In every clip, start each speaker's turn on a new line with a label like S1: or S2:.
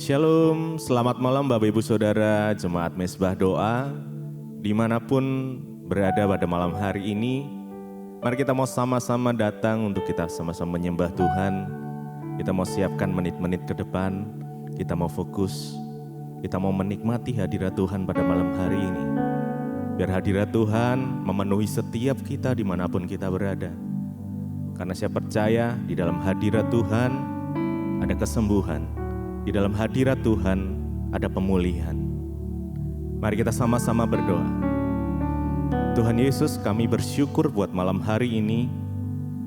S1: Shalom, selamat malam Bapak Ibu Saudara Jemaat Mezbah Doa. Dimanapun berada pada malam hari ini, mari kita mau sama-sama datang untuk kita sama-sama menyembah Tuhan. Kita mau siapkan menit-menit ke depan, kita mau fokus, kita mau menikmati hadirat Tuhan pada malam hari ini. Biar hadirat Tuhan memenuhi setiap kita dimanapun kita berada. Karena saya percaya di dalam hadirat Tuhan ada kesembuhan. Di dalam hadirat Tuhan ada pemulihan. Mari kita sama-sama berdoa. Tuhan Yesus, kami bersyukur buat malam hari ini.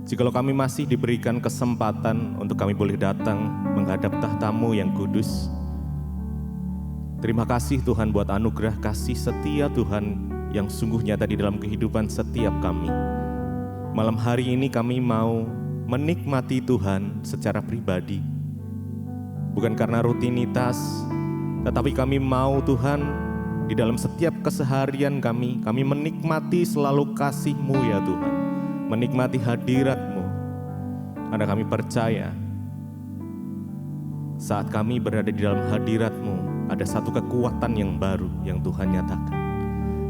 S1: Jikalau kami masih diberikan kesempatan untuk kami boleh datang menghadap tahta-Mu yang kudus. Terima kasih Tuhan buat anugerah kasih setia Tuhan yang sungguh nyata di dalam kehidupan setiap kami. Malam hari ini kami mau menikmati Tuhan secara pribadi. Bukan karena rutinitas, tetapi kami mau Tuhan di dalam setiap keseharian kami menikmati selalu kasih-Mu ya Tuhan. Menikmati hadirat-Mu. Karena kami percaya saat kami berada di dalam hadirat-Mu ada satu kekuatan yang baru yang Tuhan nyatakan.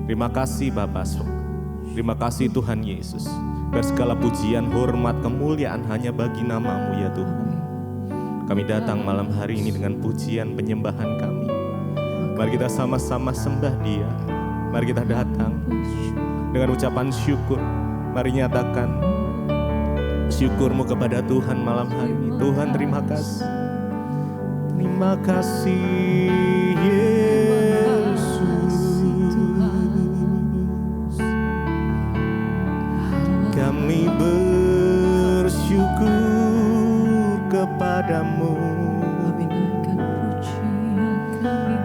S1: Terima kasih Bapa Surga. Terima kasih Tuhan Yesus. Biar segala pujian, hormat, kemuliaan hanya bagi nama-Mu ya Tuhan. Kami datang malam hari ini dengan pujian penyembahan kami. Mari kita sama-sama sembah Dia. Mari kita datang dengan ucapan syukur. Mari nyatakan syukur-Mu kepada Tuhan malam hari ini. Tuhan terima kasih. Terima kasih Yesus. Kami bersyukur kepadamu.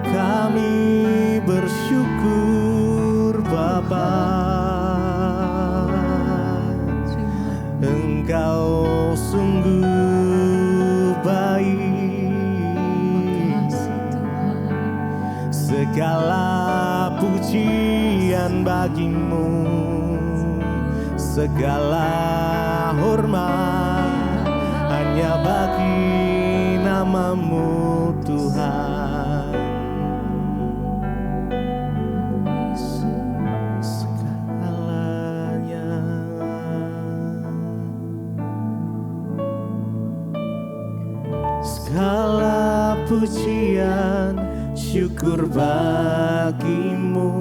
S1: Kami bersyukur Bapa. Engkau sungguh baik. Segala pujian bagimu, segala hormat hanya bagi nama-Mu Tuhan. Segalanya segala pujian syukur bagi-Mu.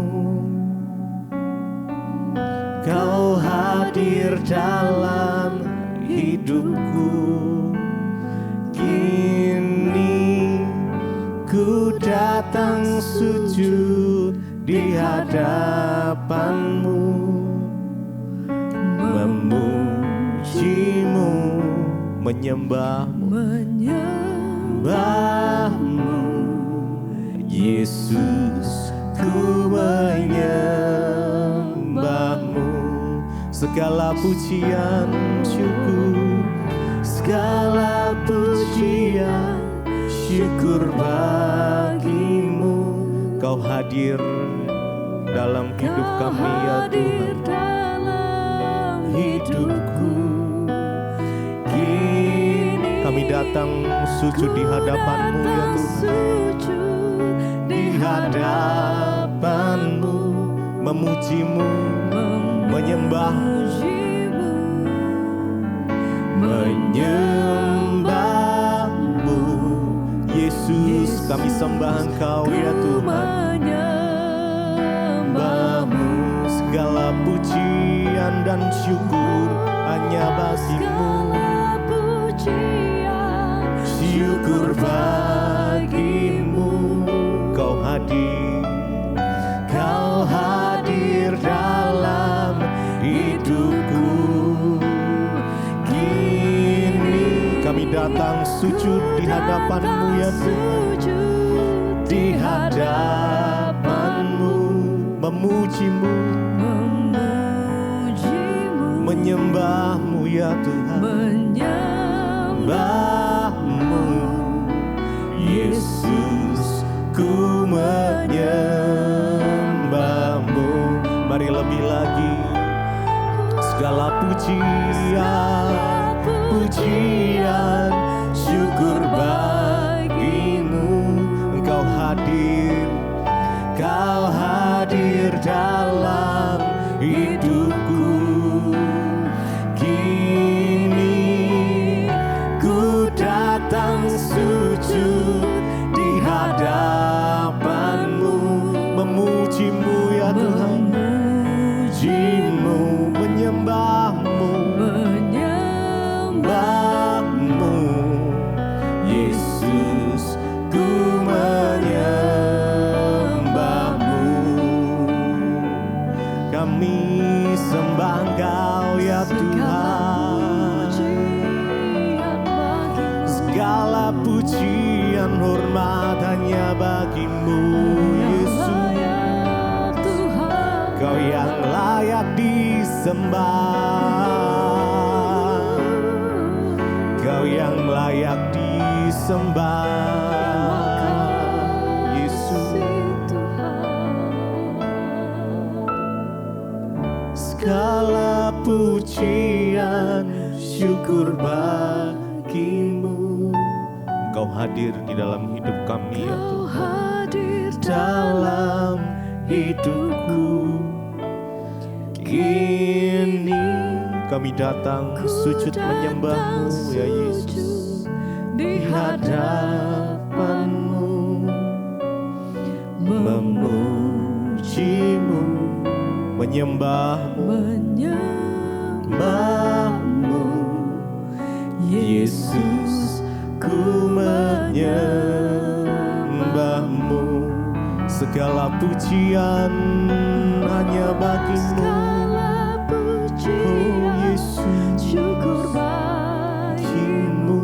S1: Kau hadir dalam hidupku. Kini ku datang sujud di hadapan-Mu, memuji-Mu, menyembah-Mu, Yesus, ku menyembah-Mu. Segala pujian syukur, segala pujian syukur bagi-Mu. Kau hadir dalam hidup kami ya Tuhan. Hidupku kini kami datang sujud di hadapan-Mu ya Tuhan. Di hadapan-Mu memuji-Mu, menyembah-Mu, menyembah-Mu. Yesus, kami sembah Engkau ya Tuhan. Menyembah-Mu, segala pujian dan syukur hanya bagi-Mu. Syukur bagi-Mu. Kau hadir dalam hidupku. Kini kami datang sujud di hadapan-Mu ya Tuhan. Di hadapan-Mu memuji-Mu, menyembah-Mu ya Tuhan. Menyembah-Mu Yesus, ku menyembah-Mu. Mari lebih lagi. Segala pujian syukur bagi-Mu. hadir, Kau hadir dalam hidupku. Kini ku datang sujud di hadapan-Mu, memuji-Mu ya Tuhan, memuji-Mu, menyembah-Mu, Yesus, ku menyembah-Mu. Kami sembah Engkau ya Tuhan, segala pujian hormat hanya bagi-Mu Yesus. Kau yang layak disembah, Kau yang layak disembah Yesus. Segala pujian syukur bagi-Mu. Engkau hadir di dalam hidup kami ya Tuhan, dalam hidupku. Kini kami datang sujud menyembah-Mu ya Yesus, di hadapan-Mu, memuji-Mu, menyembah-Mu, Yesus, ku menyembah-Mu. Segala pujian hanya bagi-Mu. Oh Yesus, syukur bagi-Mu.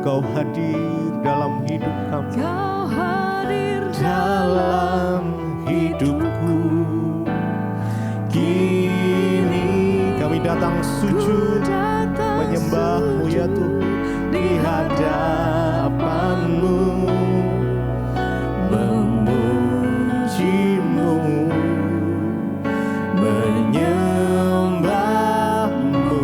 S1: Kau hadir dalam hidup kami, Kau hadir dalam hidupku. Kini kami datang sujud menyembah-Mu ya Tuhan, di hadapan-Mu, memuji-Mu, menyembah-Mu,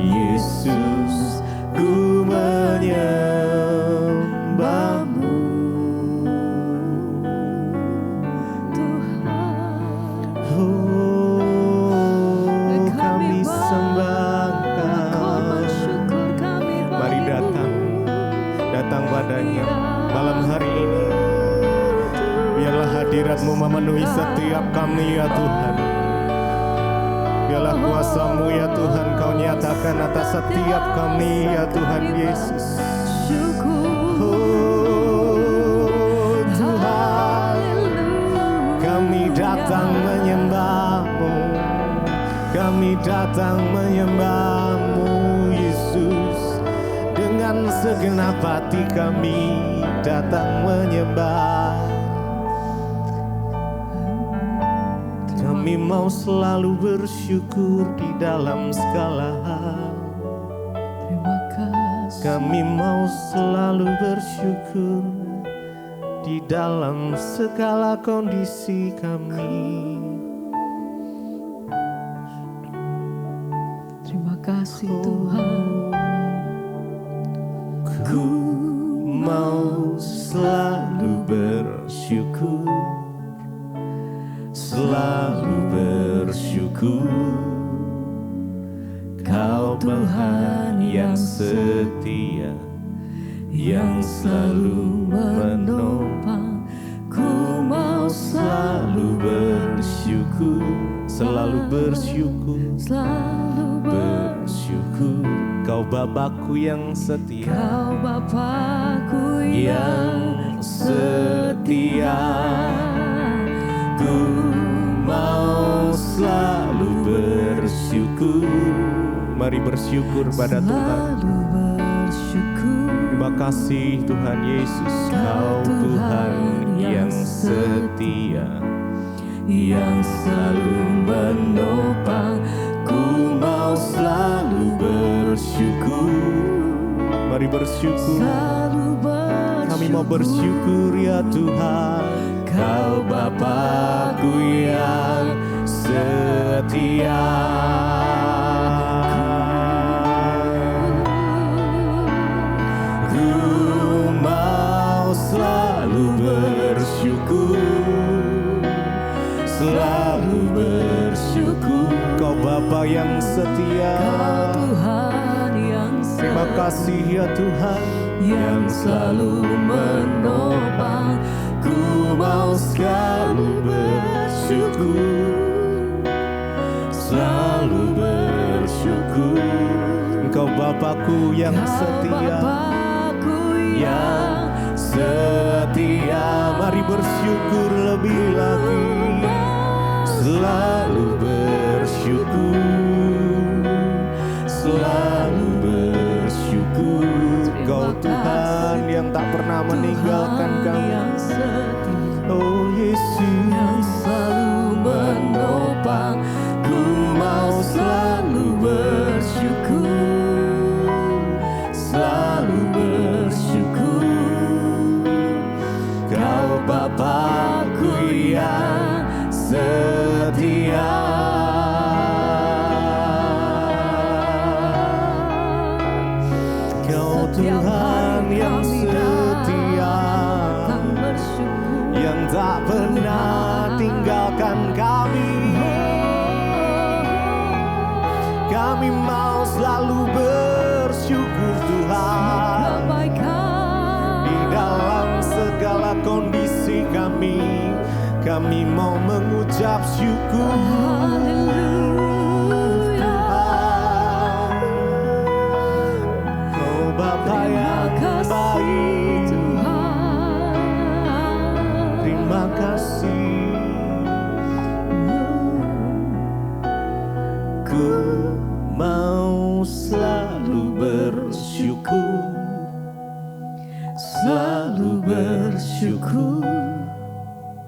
S1: Yesus, ku menyembah-Mu. Oh, kami sembah Engkau. Mari datang padanya malam hari ini. Biarlah hadirat-Mu memenuhi setiap kami ya Tuhan. Biarlah kuasa-Mu ya Tuhan Kau nyatakan atas setiap kami ya Tuhan Yesus. Oh Tuhan, kami datang menyembah-Mu, kami datang menyembah-Mu Yesus. Dengan segenap hati kami datang menyembah. Kami mau selalu bersyukur di dalam segala hal.
S2: Terima kasih.
S1: Kami mau selalu bersyukur di dalam segala kondisi kami.
S2: Terima kasih Tuhan.
S1: Ku mau selalu bersyukur, selalu bersyukur. Kau Tuhan yang setia, yang selalu menopang. Ku mau selalu bersyukur, selalu bersyukur, selalu bersyukur. Kau Bapakku yang setia,
S2: Kau Bapakku
S1: yang setia. Ku mau selalu bersyukur. Mari bersyukur pada Tuhan.
S2: selalu bersyukur.
S1: Terima kasih Tuhan Yesus. Kau Tuhan yang setia, yang selalu menopang. Ku mau selalu bersyukur. Mari bersyukur. Kami mau bersyukur ya Tuhan. Kau Bapakku yang setia. Ku mau selalu bersyukur.
S2: bersyukur.
S1: Kau Bapa yang setia.
S2: Kau Tuhan yang
S1: Terima
S2: setia,
S1: kasih ya Tuhan
S2: yang selalu menopang. Ku mau selalu bersyukur, selalu bersyukur.
S1: Engkau Bapakku yang
S2: Kau
S1: setia,
S2: Bapakku
S1: yang setia. Mari bersyukur lebih lagi. Selalu bersyukur, selalu bersyukur. Kau Tuhan yang tak pernah meninggalkan kami.
S2: yang setia,
S1: Oh Yesus,
S2: yang selalu menopang. Ku mau selalu bersyukur, selalu bersyukur. Kau Bapakku yang setia.
S1: Kau Tuhan yang setia,
S2: Kami bersyukur.
S1: yang tak pernah tinggalkan kami. Kami mau selalu bersyukur Tuhan
S2: Kebaikan
S1: di dalam segala kondisi kami. Kami mau mengucap syukur.
S2: Haleluya.
S1: Oh Bapa yang
S2: Terima kasih
S1: baik,
S2: Tuhan.
S1: terima kasih. Ku mau selalu bersyukur, selalu bersyukur.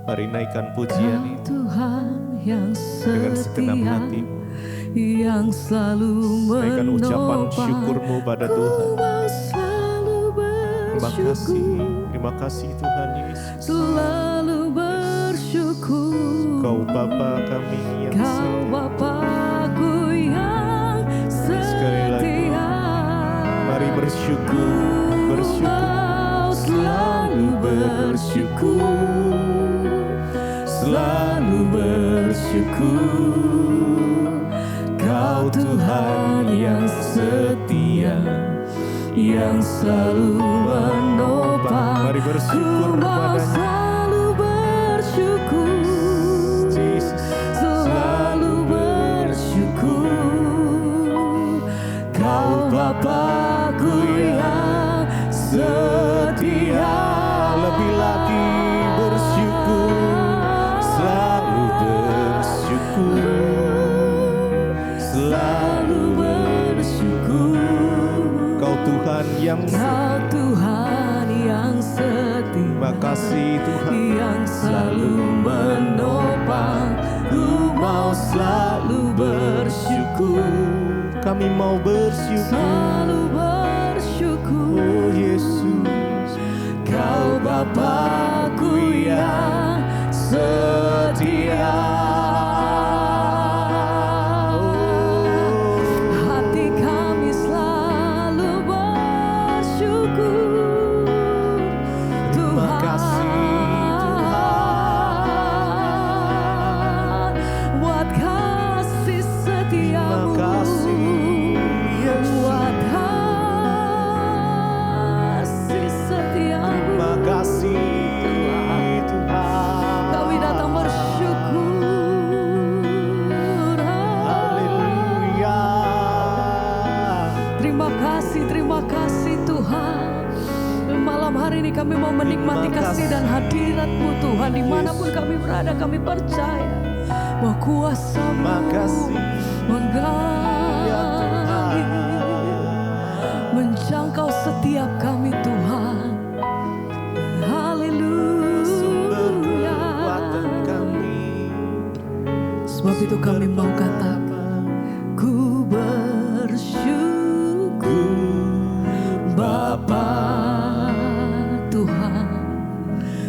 S1: Mari naikkan pujian
S2: Kau
S1: ini
S2: Tuhan yang
S1: dengan segenap
S2: setia,
S1: hatimu.
S2: yang selalu
S1: Naikkan ucapan
S2: menopang.
S1: syukurmu pada
S2: Ku
S1: Tuhan.
S2: mau selalu
S1: Terima kasih,
S2: bersyukur,
S1: terima kasih Tuhan Yesus.
S2: selalu bersyukur.
S1: Kau Bapa kami yang
S2: Kau
S1: setia.
S2: Bapakku yang
S1: Sekali lagi,
S2: setia.
S1: mari bersyukur, bersyukur.
S2: Mau selalu bersyukur, selalu bersyukur. Kau Tuhan yang setia, yang selalu menopang.
S1: Mari bersyukur
S2: Ku mau
S1: kepadanya.
S2: selalu bersyukur,
S1: Jesus.
S2: selalu bersyukur. Kau Bapakku yang setia.
S1: Lebih lagi bersyukur, selalu bersyukur, selalu
S2: bersyukur.
S1: Kau Tuhan yang
S2: Kau Tuhan yang setia,
S1: terima kasih Tuhan.
S2: yang selalu menopang. Ku mau selalu bersyukur,
S1: Kami mau bersyukur.
S2: selalu bersyukur.
S1: Oh Yesus,
S2: Kau Bapakku yang setia. Hati kami selalu bersyukur.
S1: Terima kasih,
S2: Tuhan, buat kasih setiamu.
S1: terima kasih Yesus.
S2: Buat kasih setiamu.
S1: Terima kasih Tuhan.
S2: Kami datang bersyukur.
S1: Haleluya.
S2: Terima kasih Tuhan. Malam hari ini kami mau menikmati
S1: Terima
S2: kasih dan
S1: kasih.
S2: hadirat-Mu Tuhan. Dimanapun kami berada, kami percaya bahwa kuasa-Mu
S1: Terima kasih ya
S2: menggali,
S1: Tuhan.
S2: menjangkau setiap kami Tuhan.
S1: Sumber
S2: Haleluya.
S1: kekuatan kami.
S2: Sebab itu kami mau katakan, ku bersyukur Bapa Tuhan.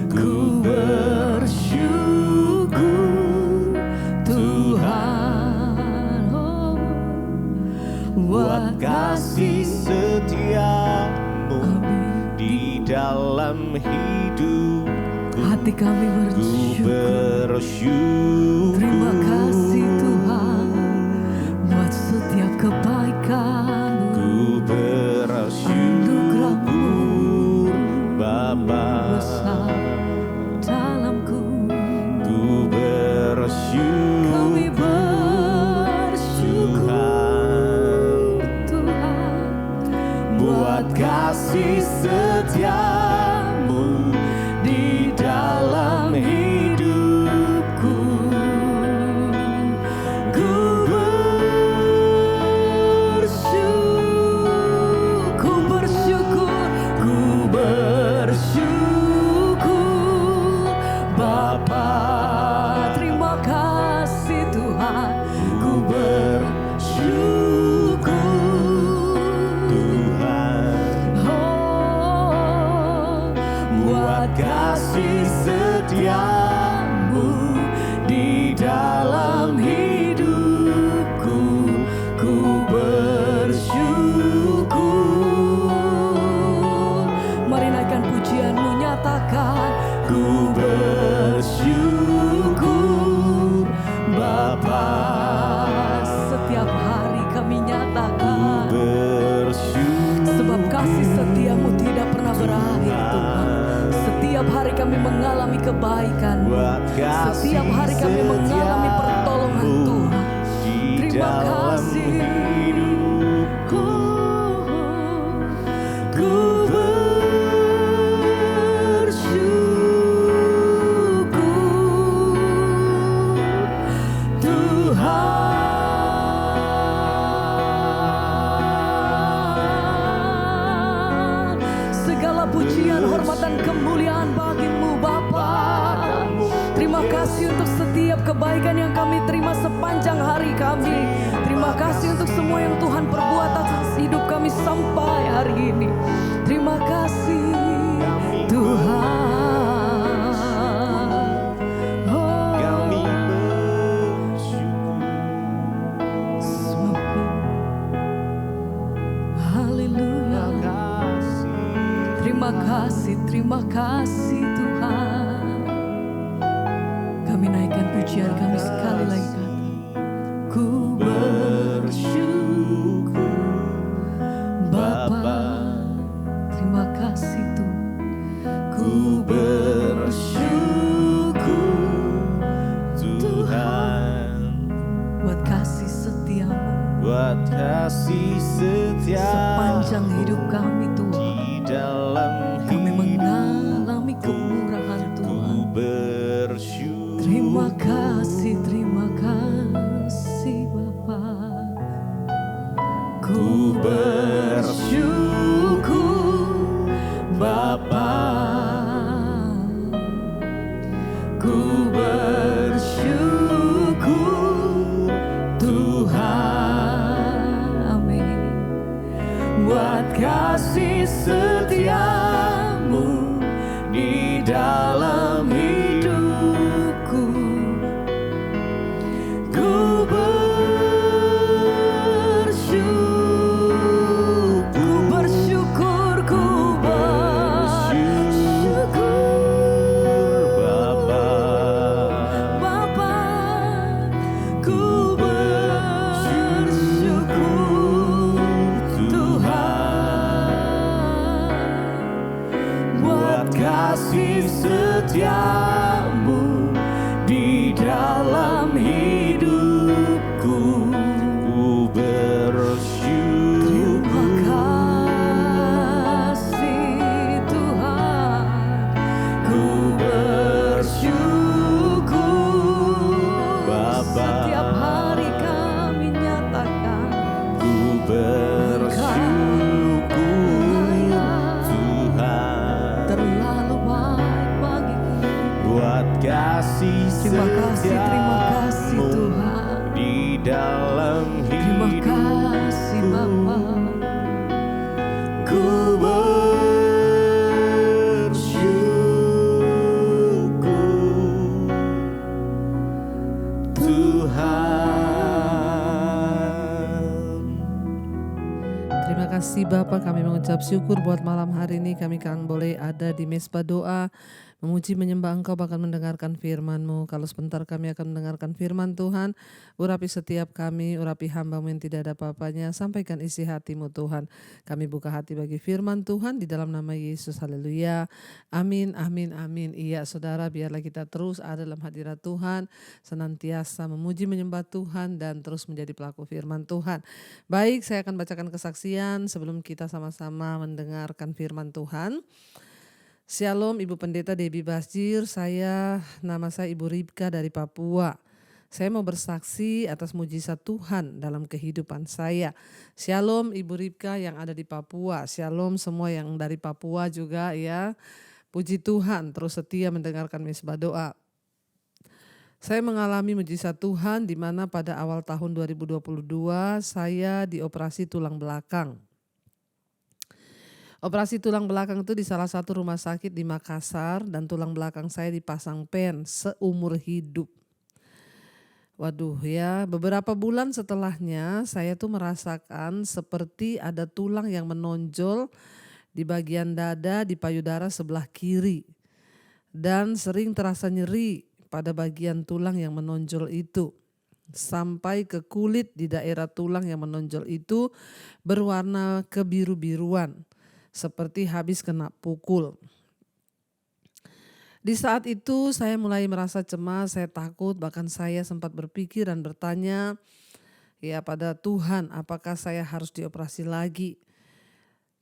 S2: Ku bersyukur Tuhan, oh,
S1: Buat kasih setiamu di dalam hidupku.
S2: hati kami
S1: Ku
S2: bersyukur.
S1: bersyukur.
S2: Terima kasih Tuhan.
S1: kasih setiamu di dalam hidupku. Ku bersyukur Bapa. Terima kasih Tuhan. Ku bersyukur Tuhan, oh, buat kasih setiamu di dalam hidupku. Ku bersyukur. Mari naikkan pujianmu, nyatakan ku bersyukur Bapa. Setiap hari kami nyatakan sebab kasih setiamu tidak pernah berakhir Tuhan. Setiap hari kami mengalami kebaikan, setiap hari kami mengalami pertolongan Tuhan. Terima kasih. Ku bersyukur Tuhan. Segala pujian, hormat dan kemuliaan bagimu Bapa. Terima kasih untuk setiap kebaikan yang kami terima sepanjang hari kami. Terima kasih untuk semua yang Tuhan perbuat atas hidup kami sampai hari ini. Terima kasih Tuhan. Oh, kami bersyukur. Haleluya. Terima kasih Tuhan. Kami naikkan pujian kami sekali lagi. Ku bersyukur Bapa. Terima kasih Tuhan. Ku bersyukur Tuhan buat kasih setiamu, buat kasih setiamu sepanjang hidup kami Tuhan. Di dalam kami mengalami kemurahan Tuhan. Ku bersyukur. Terima kasih Bapa. Ku bersyukur Bapa. Ku bersyukur Tuhan. Amin. Buat kasih setiamu di dalam hidupku. Ku bersyukur Bapa. Bapa, ku bersyukur Tuhan buat kasih setiamu di dalam hidupku. Ku bersyukur. Terima kasih Tuhan. Ku bersyukur Bapa. Setiap hari kami nyatakan ku bersyukur Tuhan. Terlalu baik bagiku buat kasih setiamu. Terima kasih Tuhan di dalam hidupku. Terima kasih Bapa. Ku bersyukur Tuhan.
S3: Terima kasih Bapak, kami mengucap syukur buat malam hari ini kami kan boleh ada di Mesbah Doa. memuji menyembah Engkau, bahkan mendengarkan firman-Mu. Kalau sebentar kami akan mendengarkan firman Tuhan, urapi setiap kami, urapi hamba-Mu yang tidak ada apa-apanya, sampaikan isi hati-Mu Tuhan. Kami buka hati bagi firman Tuhan di dalam nama Yesus, haleluya, amin, amin, amin. Iya saudara, biarlah kita terus ada dalam hadirat Tuhan, senantiasa memuji menyembah Tuhan dan terus menjadi pelaku firman Tuhan. Baik, saya akan bacakan kesaksian sebelum kita sama-sama mendengarkan firman Tuhan. Shalom Ibu Pendeta Debbie Basjir, nama saya Ibu Ribka dari Papua. Saya mau bersaksi atas mujizat Tuhan dalam kehidupan saya. Shalom Ibu Ribka yang ada di Papua, shalom semua yang dari Papua juga ya. Puji Tuhan, terus setia mendengarkan mesbah doa. Saya mengalami mujizat Tuhan di mana pada awal tahun 2022 saya dioperasi tulang belakang. Operasi tulang belakang itu di salah satu rumah sakit di Makassar dan tulang belakang saya dipasang pen seumur hidup. Waduh ya, beberapa bulan setelahnya saya tuh merasakan seperti ada tulang yang menonjol di bagian dada di payudara sebelah kiri. Dan sering terasa nyeri pada bagian tulang yang menonjol itu. Sampai ke kulit di daerah tulang yang menonjol itu berwarna kebiru-biruan. Seperti habis kena pukul. Di saat itu saya mulai merasa cemas, saya takut, bahkan saya sempat berpikir dan bertanya ya pada Tuhan, apakah saya harus dioperasi lagi?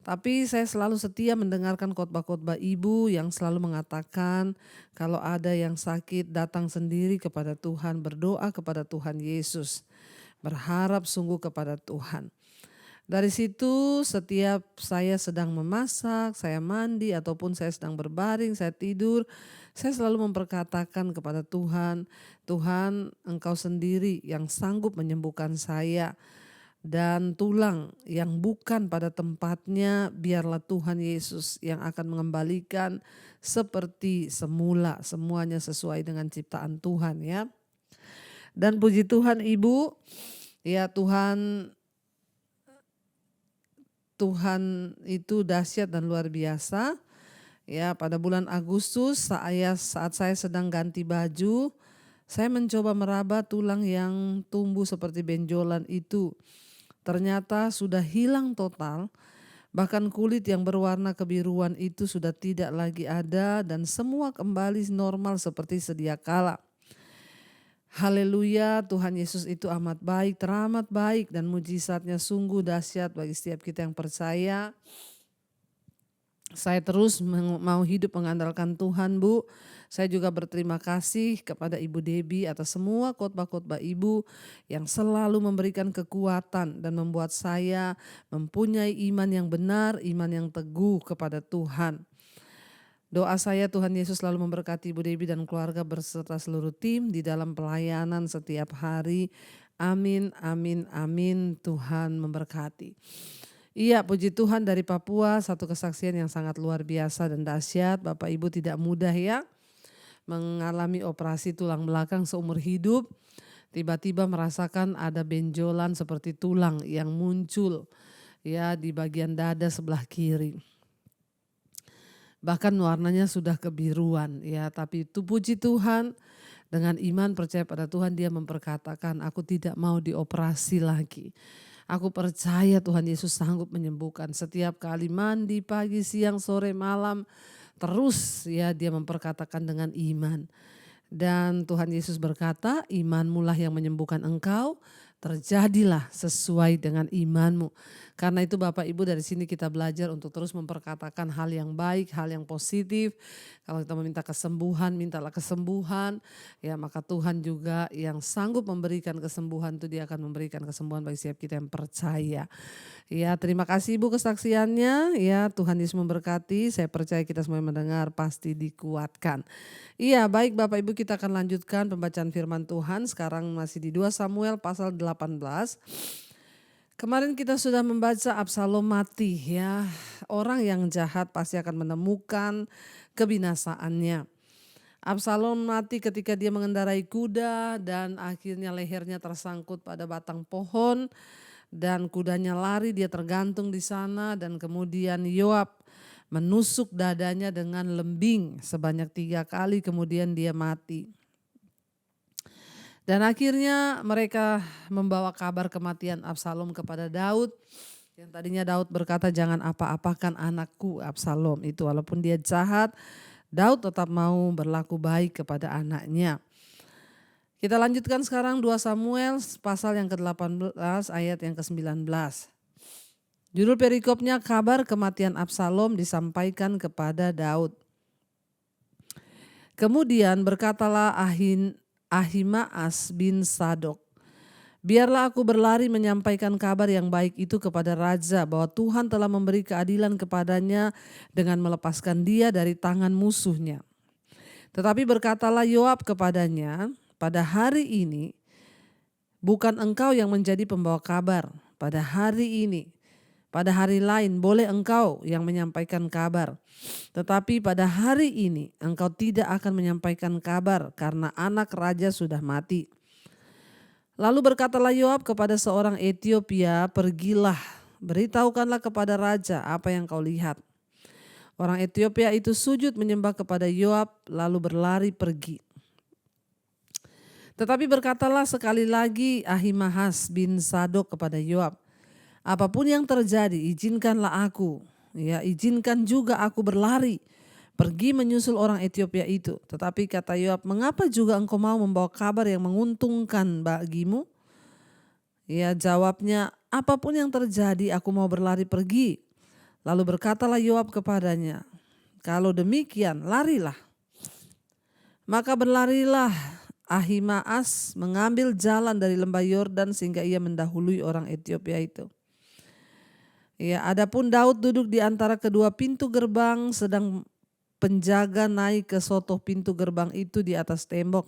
S3: Tapi saya selalu setia mendengarkan khotbah-khotbah ibu yang selalu mengatakan kalau ada yang sakit datang sendiri kepada Tuhan, berdoa kepada Tuhan Yesus, berharap sungguh kepada Tuhan. Dari situ setiap saya sedang memasak, saya mandi ataupun saya sedang berbaring, saya tidur, saya selalu memperkatakan kepada Tuhan, Tuhan Engkau sendiri yang sanggup menyembuhkan saya. Dan tulang yang bukan pada tempatnya biarlah Tuhan Yesus yang akan mengembalikan seperti semula, semuanya sesuai dengan ciptaan Tuhan ya. Dan puji Tuhan Ibu, ya Tuhan itu dahsyat dan luar biasa. Ya, pada bulan Agustus saat saya sedang ganti baju, saya mencoba meraba tulang yang tumbuh seperti benjolan itu. Ternyata sudah hilang total, bahkan kulit yang berwarna kebiruan itu sudah tidak lagi ada dan semua kembali normal seperti sedia kala. Haleluya, Tuhan Yesus itu amat baik, teramat baik dan mujizatnya sungguh dahsyat bagi setiap kita yang percaya. Saya terus mau hidup mengandalkan Tuhan Bu. Saya juga berterima kasih kepada Ibu Debbie atas semua khotbah-khotbah Ibu yang selalu memberikan kekuatan dan membuat saya mempunyai iman yang benar, iman yang teguh kepada Tuhan. Doa saya Tuhan Yesus selalu memberkati Ibu Debbie dan keluarga berserta seluruh tim di dalam pelayanan setiap hari. Amin, amin, amin. Tuhan memberkati. Iya, puji Tuhan dari Papua, satu kesaksian yang sangat luar biasa dan dahsyat. Bapak Ibu tidak mudah ya mengalami operasi tulang belakang seumur hidup. Tiba-tiba merasakan ada benjolan seperti tulang yang muncul ya di bagian dada sebelah kiri. Bahkan warnanya sudah kebiruan ya, tapi itu puji Tuhan dengan iman percaya pada Tuhan dia memperkatakan aku tidak mau dioperasi lagi. Aku percaya Tuhan Yesus sanggup menyembuhkan. Setiap kali mandi pagi, siang, sore, malam terus ya dia memperkatakan dengan iman. Dan Tuhan Yesus berkata, imanmu lah yang menyembuhkan engkau, terjadilah sesuai dengan imanmu. Karena itu Bapak Ibu dari sini kita belajar untuk terus memperkatakan hal yang baik, hal yang positif. Kalau kita meminta kesembuhan, mintalah kesembuhan. Ya maka Tuhan juga yang sanggup memberikan kesembuhan itu dia akan memberikan kesembuhan bagi setiap kita yang percaya. Ya terima kasih Ibu kesaksiannya. Ya Tuhan Yesus memberkati. Saya percaya kita semua yang mendengar pasti dikuatkan. Iya baik Bapak Ibu kita akan lanjutkan pembacaan firman Tuhan. Sekarang masih di 2 Samuel pasal 18. Kemarin kita sudah membaca Absalom mati ya. Orang yang jahat pasti akan menemukan kebinasaannya. Absalom mati ketika dia mengendarai kuda dan akhirnya lehernya tersangkut pada batang pohon. Dan kudanya lari, dia tergantung di sana dan kemudian Yoab menusuk dadanya dengan lembing sebanyak 3 kali, kemudian dia mati. Dan akhirnya mereka membawa kabar kematian Absalom kepada Daud. Yang tadinya Daud berkata, jangan apa-apakan anakku Absalom itu, walaupun dia jahat, Daud tetap mau berlaku baik kepada anaknya. Kita lanjutkan sekarang 2 Samuel pasal yang ke-18 ayat yang ke-19. Judul perikopnya, kabar kematian Absalom disampaikan kepada Daud. Kemudian berkatalah Ahimaas bin Sadok, biarlah aku berlari menyampaikan kabar yang baik itu kepada raja, bahwa Tuhan telah memberi keadilan kepadanya dengan melepaskan dia dari tangan musuhnya. Tetapi berkatalah Yoab kepadanya, pada hari ini bukan engkau yang menjadi pembawa kabar. Pada hari ini, pada hari lain boleh engkau yang menyampaikan kabar. Tetapi pada hari ini engkau tidak akan menyampaikan kabar karena anak raja sudah mati. Lalu berkatalah Yoab kepada seorang Etiopia, pergilah, beritahukanlah kepada raja apa yang kau lihat. Orang Etiopia itu sujud menyembah kepada Yoab lalu berlari pergi. Tetapi berkatalah sekali lagi Ahimaas bin Sadok kepada Yoab, apapun yang terjadi izinkanlah aku, ya izinkan juga aku berlari pergi menyusul orang Etiopia itu. Tetapi kata Yoab, mengapa juga engkau mau membawa kabar yang menguntungkan bagimu? Ya jawabnya, apapun yang terjadi aku mau berlari pergi. Lalu berkatalah Yoab kepadanya, kalau demikian larilah. Maka berlarilah Ahimaas mengambil jalan dari lembah Yordan sehingga ia mendahului orang Etiopia itu. Ya, adapun Daud duduk di antara kedua pintu gerbang, sedang penjaga naik ke sotoh pintu gerbang itu di atas tembok.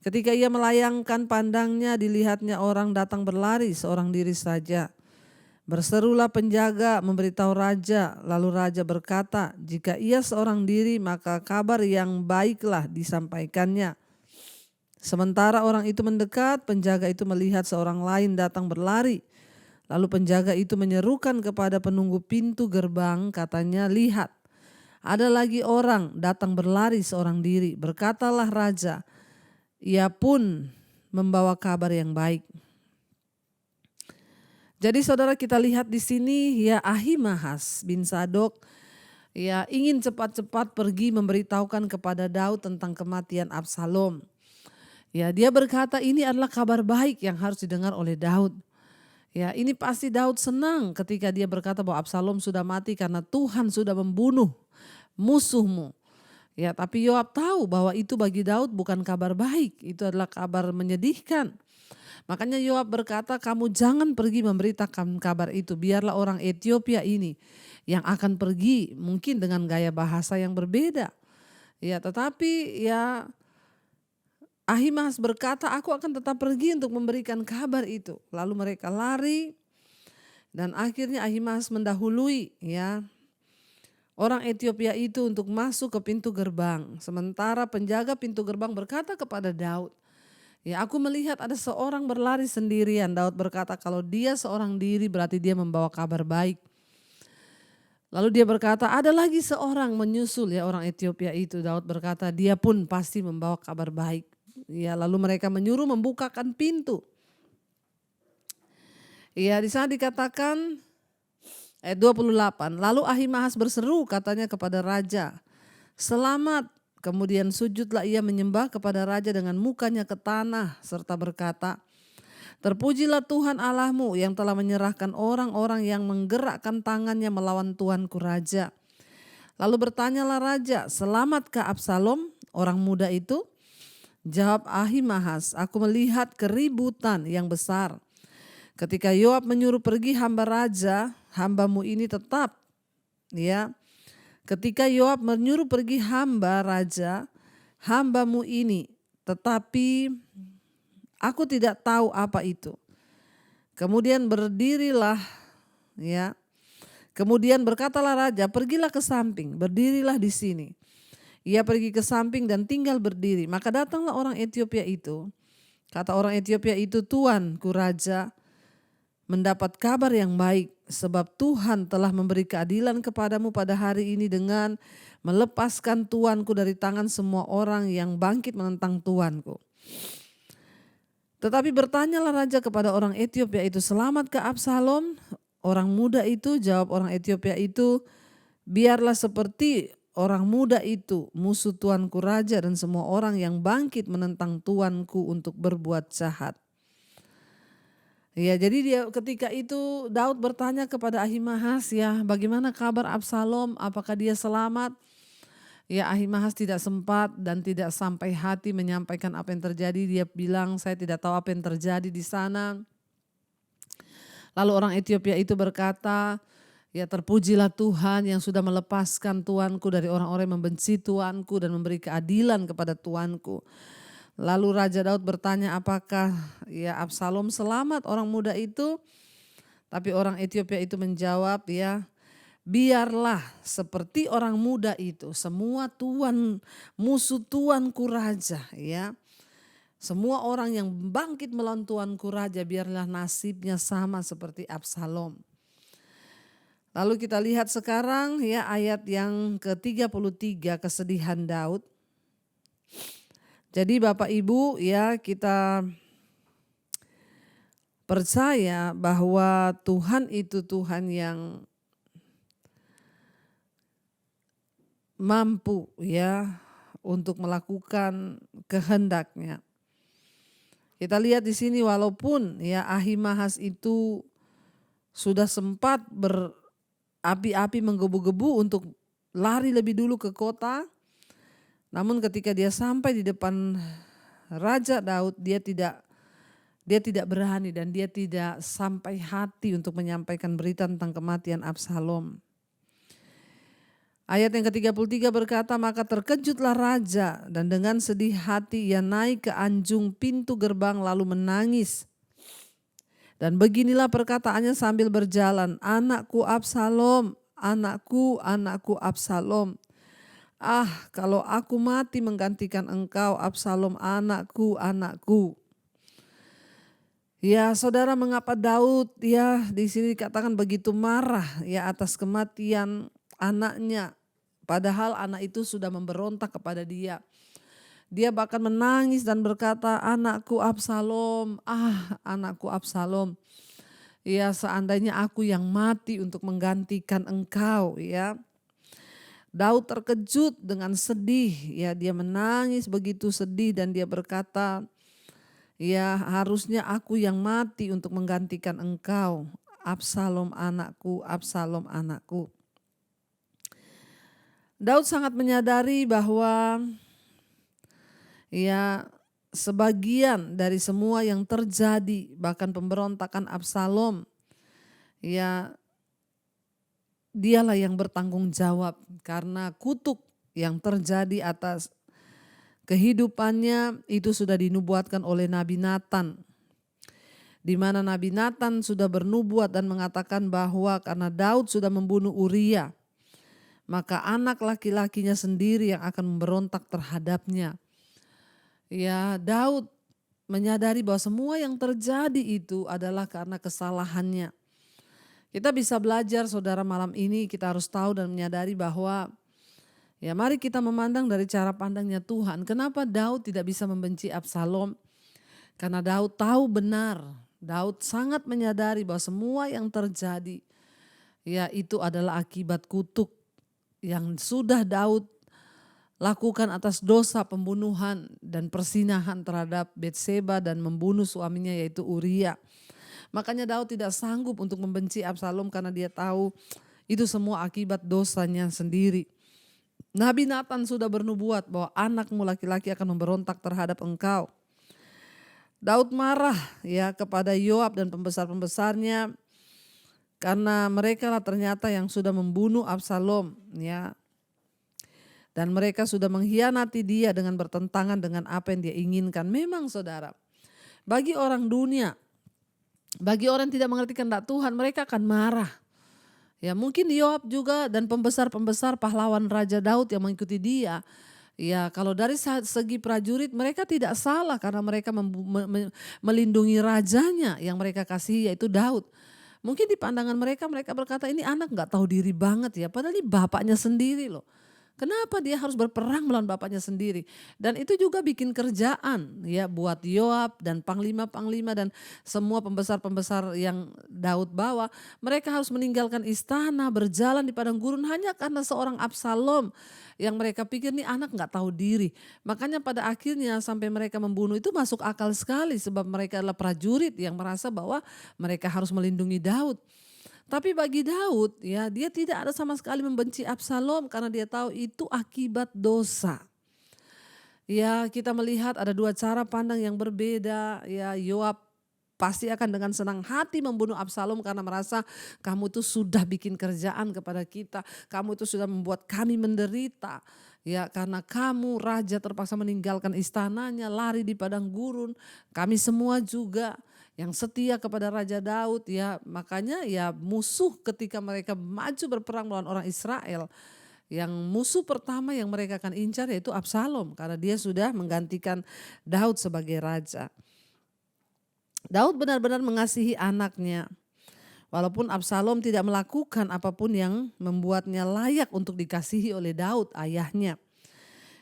S3: Ketika ia melayangkan pandangnya, dilihatnya orang datang berlari seorang diri saja. Berserulah penjaga memberitahu raja, lalu raja berkata, jika ia seorang diri maka kabar yang baiklah disampaikannya. Sementara orang itu mendekat, penjaga itu melihat seorang lain datang berlari. Lalu penjaga itu menyerukan kepada penunggu pintu gerbang, katanya, lihat, ada lagi orang datang berlari seorang diri. Berkatalah raja, ia pun membawa kabar yang baik. Jadi saudara, kita lihat di sini ya Ahimaas bin Sadok ya ingin cepat-cepat pergi memberitahukan kepada Daud tentang kematian Absalom. Ya, dia berkata ini adalah kabar baik yang harus didengar oleh Daud. Ya, ini pasti Daud senang ketika dia berkata bahwa Absalom sudah mati karena Tuhan sudah membunuh musuhmu. Ya, tapi Yoab tahu bahwa itu bagi Daud bukan kabar baik, itu adalah kabar menyedihkan. Makanya Yoab berkata, kamu jangan pergi memberitakan kabar itu, biarlah orang Etiopia ini yang akan pergi, mungkin dengan gaya bahasa yang berbeda. Ya, tetapi ya Ahimaas berkata, aku akan tetap pergi untuk memberikan kabar itu. Lalu mereka lari dan akhirnya Ahimaas mendahului ya orang Etiopia itu untuk masuk ke pintu gerbang. Sementara penjaga pintu gerbang berkata kepada Daud, ya aku melihat ada seorang berlari sendirian. Daud berkata kalau dia seorang diri berarti dia membawa kabar baik. Lalu dia berkata ada lagi seorang menyusul ya orang Etiopia itu. Daud berkata dia pun pasti membawa kabar baik. Ya, lalu mereka menyuruh membukakan pintu. Ya, di sana dikatakan ayat 28. Lalu Ahimaas berseru katanya kepada raja, selamat. Kemudian sujudlah ia menyembah kepada raja dengan mukanya ke tanah serta berkata, terpujilah Tuhan Allahmu yang telah menyerahkan orang-orang yang menggerakkan tangannya melawan tuanku raja. Lalu bertanyalah raja, selamatkah Absalom orang muda itu? Jawab Ahimaas, aku melihat keributan yang besar. Ketika Yoab menyuruh pergi hamba raja, hambamu ini tetap. Ya, ketika Yoab menyuruh pergi hamba raja, hambamu ini, tetapi aku tidak tahu apa itu. Kemudian berdirilah, ya. Kemudian berkatalah raja, pergilah ke samping, berdirilah di sini. Ia pergi ke samping dan tinggal berdiri. Maka datanglah orang Etiopia itu. Kata orang Etiopia itu, tuanku raja, mendapat kabar yang baik, sebab Tuhan telah memberi keadilan kepadamu pada hari ini dengan melepaskan tuanku dari tangan semua orang yang bangkit menentang tuanku. Tetapi bertanyalah raja kepada orang Etiopia itu, selamatkah Absalom? Orang muda itu, jawab orang Etiopia itu, biarlah seperti orang muda itu, musuh tuanku raja dan semua orang yang bangkit menentang tuanku untuk berbuat jahat. Ya, jadi dia ketika itu Daud bertanya kepada Ahimahas, ya, bagaimana kabar Absalom? Apakah dia selamat? Ya, Ahimahas tidak sempat dan tidak sampai hati menyampaikan apa yang terjadi. Dia bilang, saya tidak tahu apa yang terjadi di sana. Lalu orang Etiopia itu berkata, ya, terpujilah Tuhan yang sudah melepaskan tuanku dari orang-orang yang membenci tuanku dan memberi keadilan kepada tuanku. Lalu Raja Daud bertanya, apakah ya Absalom selamat, orang muda itu? Tapi orang Etiopia itu menjawab, ya, biarlah seperti orang muda itu, semua musuh tuanku raja, ya. Semua orang yang bangkit melawan tuanku raja, biarlah nasibnya sama seperti Absalom. Lalu kita lihat sekarang, ya, ayat yang ke-33, kesedihan Daud. Jadi Bapak Ibu, ya, kita percaya bahwa Tuhan itu Tuhan yang mampu, ya, untuk melakukan kehendak-Nya. Kita lihat di sini, walaupun ya Ahimahas itu sudah sempat berapi-api menggebu-gebu untuk lari lebih dulu ke kota, namun ketika dia sampai di depan Raja Daud, dia tidak berani dan dia tidak sampai hati untuk menyampaikan berita tentang kematian Absalom. Ayat yang ke-33 berkata, maka terkejutlah raja dan dengan sedih hati ia naik ke anjung pintu gerbang lalu menangis. Dan beginilah perkataannya sambil berjalan, anakku Absalom, anakku Absalom. Ah, kalau aku mati menggantikan engkau Absalom, anakku. Ya, saudara, mengapa Daud, ya, di sini dikatakan begitu marah, ya, atas kematian anaknya, padahal anak itu sudah memberontak kepada dia. Dia bahkan menangis dan berkata, anakku Absalom, anakku Absalom. Ya, seandainya aku yang mati untuk menggantikan engkau, ya. Daud terkejut dengan sedih, ya, dia menangis begitu sedih dan dia berkata, ya, harusnya aku yang mati untuk menggantikan engkau, Absalom anakku, Absalom anakku. Daud sangat menyadari bahwa ya sebagian dari semua yang terjadi, bahkan pemberontakan Absalom, ya dialah yang bertanggung jawab karena kutuk yang terjadi atas kehidupannya itu sudah dinubuatkan oleh Nabi Nathan. Di mana Nabi Nathan sudah bernubuat dan mengatakan bahwa karena Daud sudah membunuh Uria, maka anak laki-lakinya sendiri yang akan memberontak terhadapnya. Ya, Daud menyadari bahwa semua yang terjadi itu adalah karena kesalahannya. Kita bisa belajar, saudara, malam ini kita harus tahu dan menyadari bahwa ya mari kita memandang dari cara pandangnya Tuhan. Kenapa Daud tidak bisa membenci Absalom? Karena Daud tahu benar, Daud sangat menyadari bahwa semua yang terjadi ya itu adalah akibat kutuk yang sudah Daud lakukan atas dosa pembunuhan dan persinahan terhadap Betseba dan membunuh suaminya yaitu Uria. Makanya Daud tidak sanggup untuk membenci Absalom karena dia tahu itu semua akibat dosanya sendiri. Nabi Nathan sudah bernubuat bahwa anakmu laki-laki akan memberontak terhadap engkau. Daud marah ya kepada Yoab dan pembesar-pembesarnya karena mereka lah ternyata yang sudah membunuh Absalom ya. Dan mereka sudah mengkhianati dia dengan bertentangan dengan apa yang dia inginkan. Memang saudara, bagi orang dunia, bagi orang yang tidak mengerti kehendak Tuhan, mereka akan marah. Ya mungkin Yoab juga dan pembesar-pembesar pahlawan Raja Daud yang mengikuti dia, Ya, kalau dari segi prajurit mereka tidak salah karena mereka melindungi rajanya yang mereka kasihi yaitu Daud. Mungkin di pandangan mereka, mereka berkata ini anak nggak tahu diri banget ya, padahal ini bapaknya sendiri loh. Kenapa dia harus berperang melawan bapaknya sendiri? Dan itu juga bikin kerjaan ya buat Yoab dan panglima-panglima dan semua pembesar-pembesar yang Daud bawa. Mereka harus meninggalkan istana, berjalan di padang gurun hanya karena seorang Absalom yang mereka pikir nih anak nggak tahu diri. Makanya pada akhirnya sampai mereka membunuh itu masuk akal sekali sebab mereka adalah prajurit yang merasa bahwa mereka harus melindungi Daud. Tapi bagi Daud ya dia tidak ada sama sekali membenci Absalom karena dia tahu itu akibat dosa. Ya kita melihat ada dua cara pandang yang berbeda ya. Yoab pasti akan dengan senang hati membunuh Absalom karena merasa kamu itu sudah bikin kerjaan kepada kita. Kamu itu sudah membuat kami menderita. Ya karena kamu raja terpaksa meninggalkan istananya, lari di padang gurun. Kami semua juga yang setia kepada Raja Daud ya, makanya ya musuh ketika mereka maju berperang melawan orang Israel, yang musuh pertama yang mereka akan incar yaitu Absalom karena dia sudah menggantikan Daud sebagai raja. Daud benar-benar mengasihi anaknya. Walaupun Absalom tidak melakukan apapun yang membuatnya layak untuk dikasihi oleh Daud ayahnya.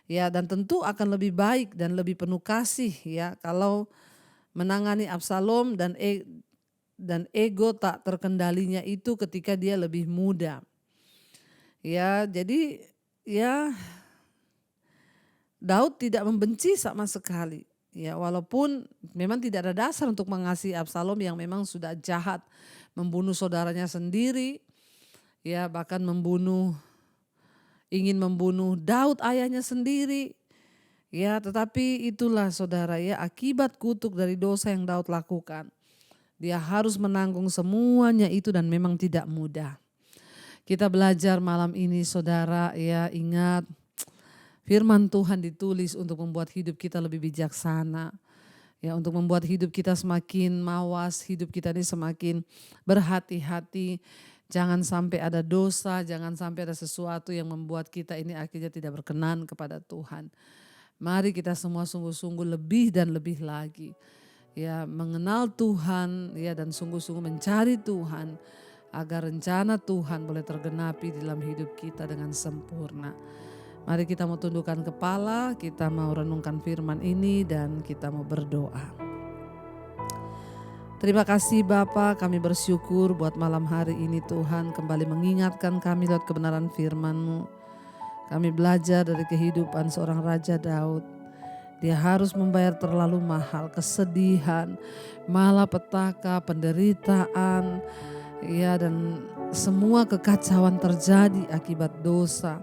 S3: Ya dan tentu akan lebih baik dan lebih penuh kasih ya kalau menangani Absalom dan ego tak terkendalinya itu ketika dia lebih muda. Ya, jadi ya Daud tidak membenci sama sekali. Ya, walaupun memang tidak ada dasar untuk mengasihi Absalom yang memang sudah jahat, membunuh saudaranya sendiri, ya bahkan ingin membunuh Daud ayahnya sendiri. Ya tetapi itulah saudara ya akibat kutuk dari dosa yang Daud lakukan. Dia harus menanggung semuanya itu dan memang tidak mudah. Kita belajar malam ini saudara ya ingat firman Tuhan ditulis untuk membuat hidup kita lebih bijaksana. Ya untuk membuat hidup kita semakin mawas, hidup kita ini semakin berhati-hati. Jangan sampai ada dosa, jangan sampai ada sesuatu yang membuat kita ini akhirnya tidak berkenan kepada Tuhan. Mari kita semua sungguh-sungguh lebih dan lebih lagi ya mengenal Tuhan ya dan sungguh-sungguh mencari Tuhan agar rencana Tuhan boleh tergenapi dalam hidup kita dengan sempurna. Mari kita mau tundukkan kepala, kita mau renungkan firman ini dan kita mau berdoa. Terima kasih Bapa, kami bersyukur buat malam hari ini Tuhan kembali mengingatkan kami lewat kebenaran firman-Mu. Kami belajar dari kehidupan seorang Raja Daud. Dia harus membayar terlalu mahal kesedihan, malapetaka, penderitaan, ya dan semua kekacauan terjadi akibat dosa.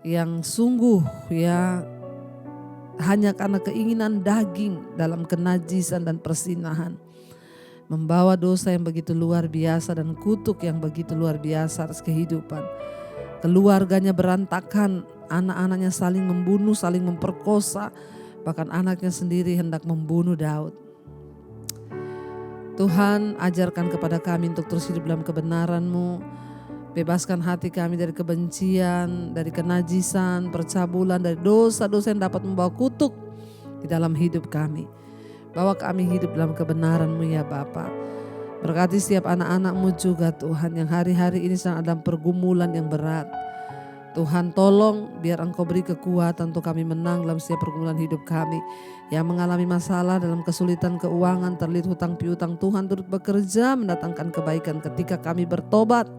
S3: Yang sungguh ya hanya karena keinginan daging dalam kenajisan dan persinahan. Membawa dosa yang begitu luar biasa dan kutuk yang begitu luar biasa atas kehidupan. Keluarganya berantakan, anak-anaknya saling membunuh, saling memperkosa, bahkan anaknya sendiri hendak membunuh Daud. Tuhan ajarkan kepada kami untuk terus hidup dalam kebenaran-Mu, bebaskan hati kami dari kebencian, dari kenajisan, percabulan, dari dosa-dosa yang dapat membawa kutuk di dalam hidup kami. Bawa kami hidup dalam kebenaran-Mu ya Bapa. Berkati setiap anak-anak-Mu juga Tuhan yang hari-hari ini sedang dalam pergumulan yang berat. Tuhan tolong biar Engkau beri kekuatan untuk kami menang dalam setiap pergumulan hidup kami. Yang mengalami masalah dalam kesulitan keuangan, terlilit hutang piutang, Tuhan turut bekerja mendatangkan kebaikan ketika kami bertobat.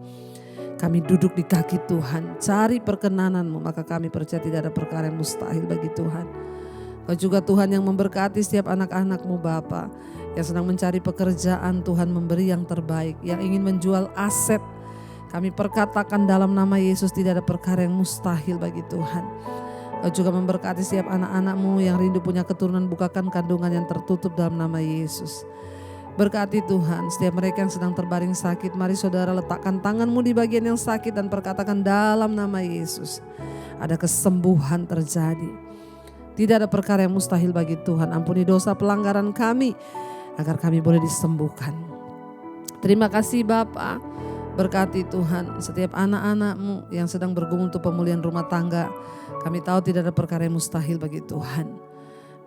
S3: Kami duduk di kaki Tuhan, cari perkenanan-Mu, maka kami percaya tidak ada perkara yang mustahil bagi Tuhan. Kau juga Tuhan yang memberkati setiap anak-anak-Mu Bapa yang sedang mencari pekerjaan, Tuhan memberi yang terbaik, yang ingin menjual aset. Kami perkatakan dalam nama Yesus tidak ada perkara yang mustahil bagi Tuhan. Kau juga memberkati setiap anak-anak-Mu yang rindu punya keturunan, bukakan kandungan yang tertutup dalam nama Yesus. Berkati Tuhan setiap mereka yang sedang terbaring sakit, mari saudara letakkan tangan-Mu di bagian yang sakit dan perkatakan dalam nama Yesus. Ada kesembuhan terjadi. Tidak ada perkara yang mustahil bagi Tuhan. Ampuni dosa pelanggaran kami agar kami boleh disembuhkan. Terima kasih Bapa. Berkati Tuhan setiap anak-anak-Mu yang sedang bergumul untuk pemulihan rumah tangga. Kami tahu tidak ada perkara yang mustahil bagi Tuhan.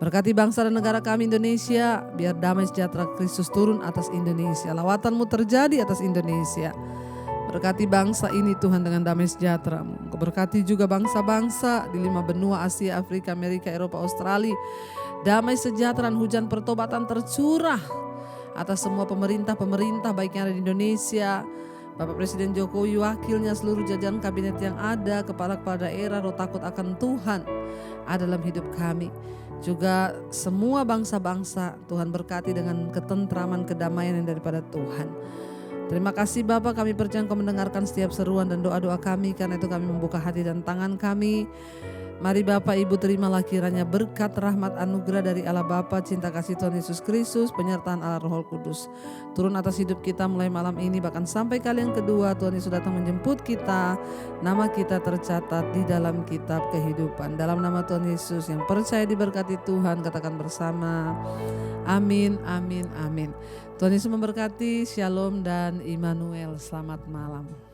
S3: Berkati bangsa dan negara kami Indonesia, biar damai sejahtera Kristus turun atas Indonesia. Lawatan-Mu terjadi atas Indonesia. Berkati bangsa ini Tuhan dengan damai sejahtera-Mu. Berkati juga bangsa-bangsa di 5 benua Asia, Afrika, Amerika, Eropa, Australia. Damai sejahtera dan hujan pertobatan tercurah atas semua pemerintah-pemerintah baik yang ada di Indonesia, Bapak Presiden Jokowi, wakilnya, seluruh jajaran kabinet yang ada, kepala-kepala daerah, roh takut akan Tuhan ada dalam hidup kami. Juga semua bangsa-bangsa Tuhan berkati dengan ketentraman, kedamaian yang daripada Tuhan. Terima kasih Bapa, kami percaya Engkau mendengarkan setiap seruan dan doa-doa kami. Karena itu kami membuka hati dan tangan kami. Mari Bapak Ibu terimalah kiranya berkat rahmat anugerah dari Allah Bapa, cinta kasih Tuhan Yesus Kristus, penyertaan Allah Roh Kudus turun atas hidup kita mulai malam ini, bahkan sampai kali yang kedua Tuhan Yesus datang menjemput kita. Nama kita tercatat di dalam kitab kehidupan. Dalam nama Tuhan Yesus yang percaya diberkati Tuhan, katakan bersama amin, amin, amin. Tuhan Yesus memberkati. Shalom dan Immanuel. Selamat malam.